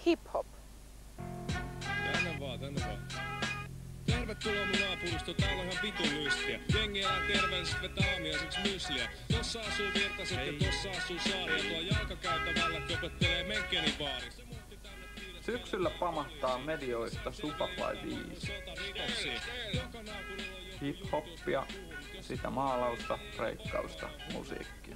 hip-hop. Tänne vaan. Tervetuloa mun naapurusto, täällä on ihan vitun lystiä. Jengi elää terveelliset, vetää aamiaiseksi mysliä. Tossa asuu Virtaset ja tossa asuu Saari. Ja tuo jalkakäytävällä köpöttelee Menkkeni baari. Syksyllä pamahtaa medioista Superfly 5. Hip-hoppia, sitä maalausta, breikkausta, musiikkia.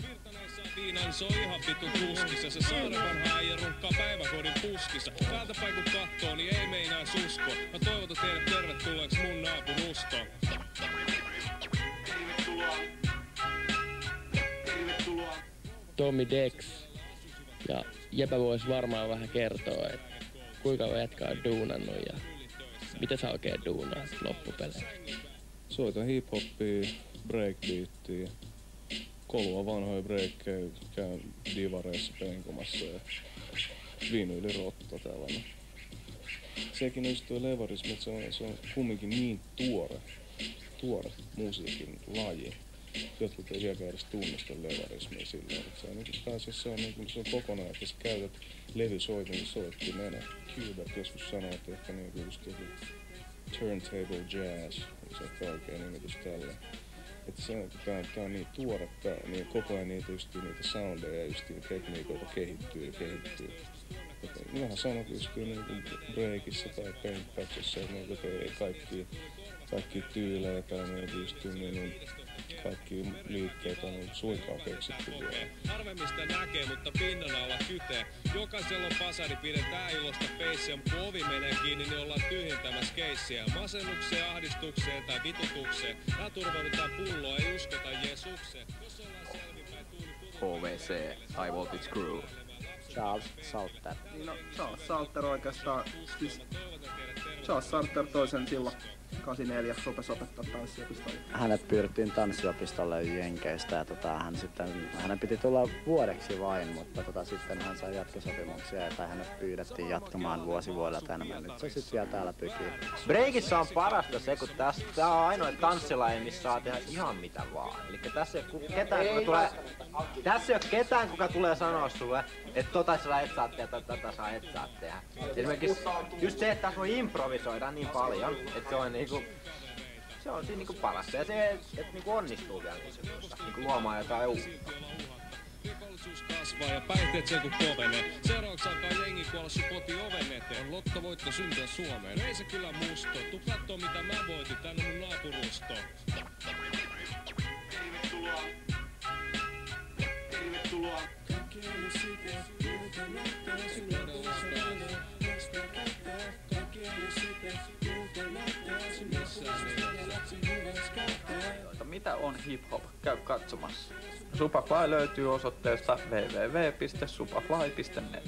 Viinan se on ihan vitun kuskissa. Se saaren vanha äijä runkkaa päiväkodin puskissa. Täältä päin kun kattoo, niin ei meinais usko. Mä toivotan teidät tervetulleeksi mun naapurustoon. Tommy Dex. Ja Jepä vois varmaan vähän kertoa, että kuinka jätkä on duunannut ja mitä sä oikein duunaat loppupeleissä? Soitan hip-hoppia, breakbeattia, kolua vanhoja breikkejä, käyn divareissa penkomassa ja vinyylirotta tällainen. Sekin on tuo levarismi, että se on kumminkin niin tuore musiikin laji. Jotkut ei vieläkään edes tunnista levarismia silleen, että se on, se on kokonaan, että sä käytät levysoittimena. Gilbert joskus sanoo, että ehkä niinku just joku turntable jazz, se on oikein nimitys tällä. Että se on, tää on niin tuoretta, niin koko ajan niitä soundeja ja just niitä tekniikoita kehittyy. Vähän sama pystyy niinku breakissä tai paintbacissa, että ei kaikki tyylejä tai niinku just kaikki liikkeet on suinkaan keksitty vielä. Harvemmista näkee, mutta pinnan alla kytee. Jokaisella on pasari, pidetään ilosta peissiä. Mut kun ovi menee kiinni, niin ollaan tyhjentämässä keissiä. Masennukseen, ahdistukseen tai vitutukseen. Tää turvaudutaan pulloa, ei uskota Jeesukseen. Jos ollaan selvinpäin, HVC, High Voltage Crew. Charles Salter. No, Charles Salter oikeastaan, siis Charles Salter toisen silloin 84 rupesi opettaa tanssiopistolle. Hänet pyydettiin tanssiopistolle Jenkeistä ja hänen piti tulla vuodeksi vain, mutta sitten hän sai jatkosopimuksia tai hänet pyydettiin jatkamaan vuosi vuodelta enemmän. Nyt se sitten vielä täällä pykii. Breikissä on parasta se, kun tää on ainoa tanssilaji, missä saa tehdä ihan mitä vaan. Elikkä tässä ei ole ketään, kuka tulee sanoa sulle, että tota sä et saa tehdä, tätä sä et saa tehdä. Esimerkiksi just se, että tässä voi improvisoida niin paljon, että se on niinku siinä niinku parasta. Ja se, että niinku onnistuu vielä niinku luomaan jotain uutta. Rikollisuus kasvaa ja päihteet sen kun kovenee. Seuraavaksi alkaa jengi kuolla sun kotioven eteen. On lottovoitto syntyä Suomeen. Ei se kyllä musto. Tuu kattoo mitä mä voitin tänne mun naapurustoon. Tervetuloa. Mitä on hip-hop? Käy katsomassa. Superfly löytyy osoitteesta www.superfly.net.